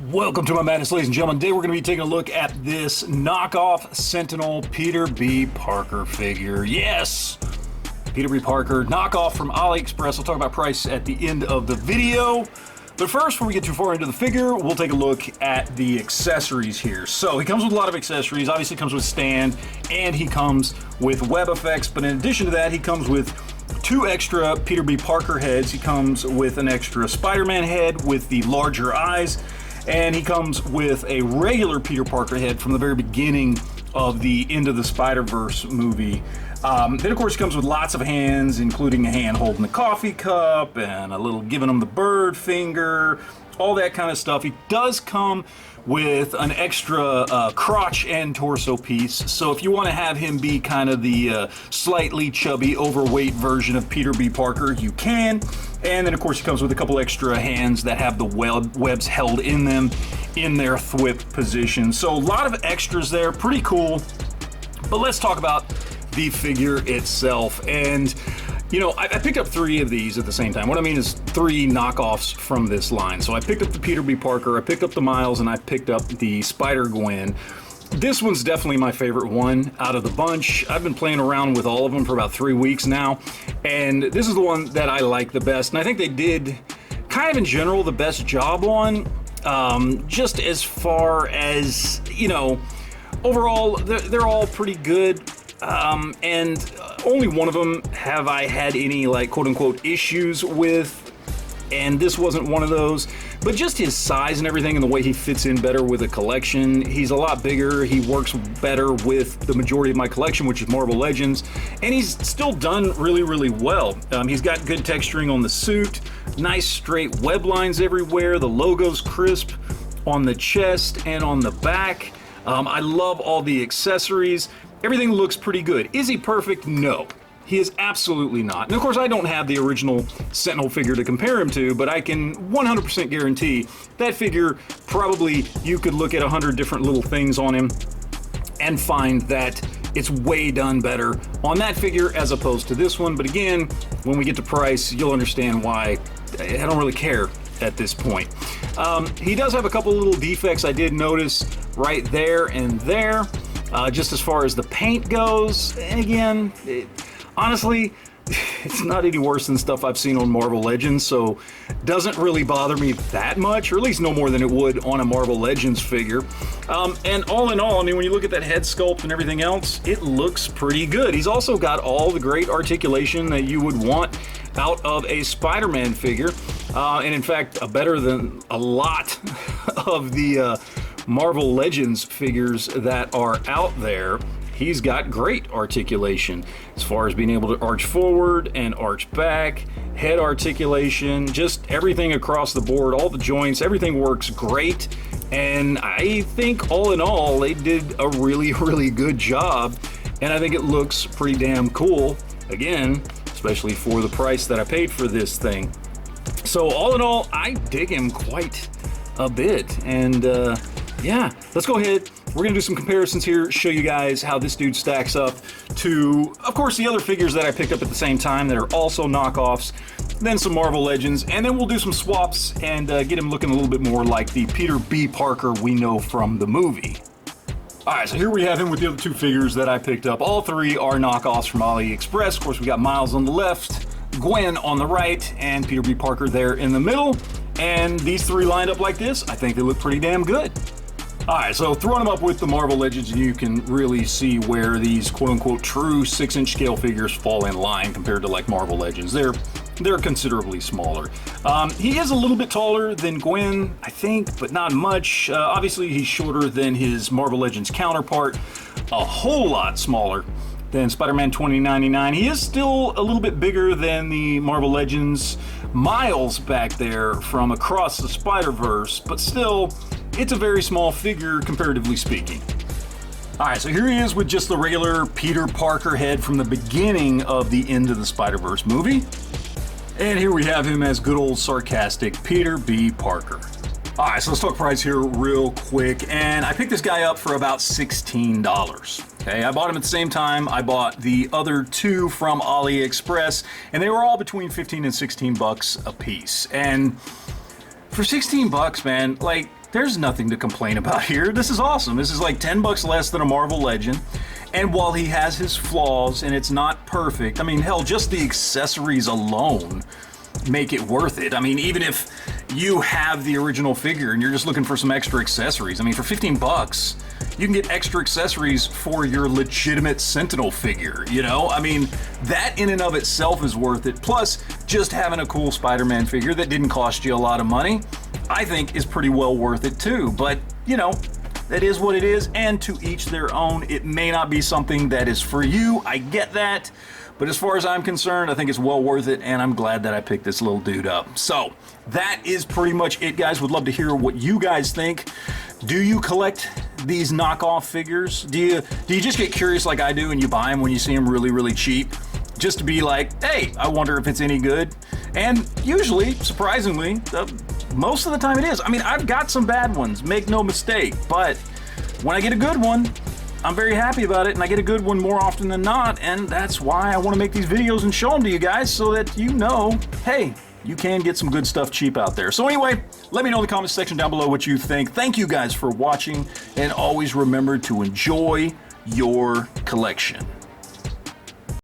Welcome to my madness, ladies and gentlemen. Today we're going to be taking a look at this knockoff Sentinel Peter B. Parker figure. Yes! Peter B. Parker, knockoff from AliExpress. I'll talk about price at the end of the video. But first, before we get too far into the figure, we'll take a look at the accessories here. So he comes with a lot of accessories. Obviously comes with stand, and he comes with web effects. But in addition to that, he comes with 2 extra Peter B. Parker heads. He comes with an extra Spiderman head with the larger eyes. And he comes with a regular Peter Parker head from the very beginning of the Into the Spiderverse movie. Then, of course, he comes with lots of hands, including a hand holding the coffee cup and a little giving him the bird finger, all that kind of stuff. He does come with an extra crotch and torso piece. So if you want to have him be kind of the slightly chubby, overweight version of Peter B. Parker, you can. And then, of course, he comes with a couple extra hands that have the webs held in them in their thwip position. So a lot of extras there, pretty cool. But let's talk about the figure itself. And you know, I picked up 3 of these at the same time. What I mean is 3 knockoffs from this line. So I picked up the Peter B. Parker, I picked up the Miles, and I picked up the Spider-Gwen. This one's definitely my favorite one out of the bunch. I've been playing around with all of them for about 3 weeks now, and this is the one that I like the best. And I think they did, kind of in general, the best job on, just as far as, you know, overall, they're all pretty good. And only one of them have I had any, like, quote-unquote issues with, and this wasn't one of those. But just his size and everything and the way he fits in better with a collection. He's a lot bigger, he works better with the majority of my collection, which is Marvel Legends, and he's still done really, really well. He's got good texturing on the suit, nice straight web lines everywhere, the logo's crisp on the chest and on the back. I love all the accessories. Everything looks pretty good. Is he perfect? No. He is absolutely not. And of course, I don't have the original Sentinel figure to compare him to, but I can 100% guarantee that figure, probably you could look at 100 different little things on him and find that it's way done better on that figure as opposed to this one. But again, when we get to price, you'll understand why I don't really care at this point. He does have a couple little defects I did notice right there and there. Just as far as the paint goes, and again, honestly, it's not any worse than stuff I've seen on Marvel Legends, so doesn't really bother me that much, or at least no more than it would on a Marvel Legends figure. And all in all, I mean, when you look at that head sculpt and everything else, it looks pretty good. He's also got all the great articulation that you would want out of a Spider-Man figure, and in fact, better than a lot of the Marvel Legends figures that are out there. He's got great articulation as far as being able to arch forward and arch back, head articulation, just everything across the board, all the joints, everything works great. And I think all in all, they did a really, really good job. And I think it looks pretty damn cool, again, especially for the price that I paid for this thing. So all in all, I dig him quite a bit. And yeah, let's go ahead. We're gonna do some comparisons here, show you guys how this dude stacks up to, of course, the other figures that I picked up at the same time that are also knockoffs, then some Marvel Legends, and then we'll do some swaps and get him looking a little bit more like the Peter B. Parker we know from the movie. All right, so here we have him with the other 2 figures that I picked up. All 3 are knockoffs from AliExpress. Of course, we got Miles on the left, Gwen on the right, and Peter B. Parker there in the middle. And these 3 lined up like this, I think they look pretty damn good. All right, so throwing them up with the Marvel Legends, you can really see where these quote-unquote true 6-inch scale figures fall in line compared to like Marvel Legends. They're considerably smaller. He is a little bit taller than Gwen, I think, but not much. Obviously, he's shorter than his Marvel Legends counterpart, a whole lot smaller than Spider-Man 2099. He is still a little bit bigger than the Marvel Legends Miles back there from across the Spiderverse, but still, it's a very small figure, comparatively speaking. All right, so here he is with just the regular Peter Parker head from the beginning of the Into the Spider-Verse movie. And here we have him as good old sarcastic Peter B. Parker. All right, so let's talk price here real quick. And I picked this guy up for about $16. Okay, I bought him at the same time I bought the other 2 from AliExpress, and they were all between 15 and 16 bucks a piece. And for 16 bucks, man, like, There's nothing to complain about here. This is awesome. This is like 10 bucks less than a Marvel Legend. And while he has his flaws and it's not perfect, I mean, hell, just the accessories alone make it worth it. I mean, even if you have the original figure and you're just looking for some extra accessories, I mean, for 15 bucks, you can get extra accessories for your legitimate Sentinel figure, you know? I mean, that in and of itself is worth it. Plus, just having a cool Spider-Man figure that didn't cost you a lot of money, I think is pretty well worth it too. But, you know, that is what it is, and to each their own. It may not be something that is for you, I get that. But as far as I'm concerned, I think it's well worth it, and I'm glad that I picked this little dude up. So, that is pretty much it, guys. Would love to hear what you guys think. Do you collect these knockoff figures? Do you just get curious like I do and you buy them when you see them really, really cheap? Just to be like, hey, I wonder if it's any good. And usually, surprisingly, most of the time it is. I mean, I've got some bad ones, make no mistake, but when I get a good one, I'm very happy about it, and I get a good one more often than not, and that's why I want to make these videos and show them to you guys so that you know, hey, you can get some good stuff cheap out there. So anyway, let me know in the comments section down below what you think. Thank you guys for watching, and always remember to enjoy your collection.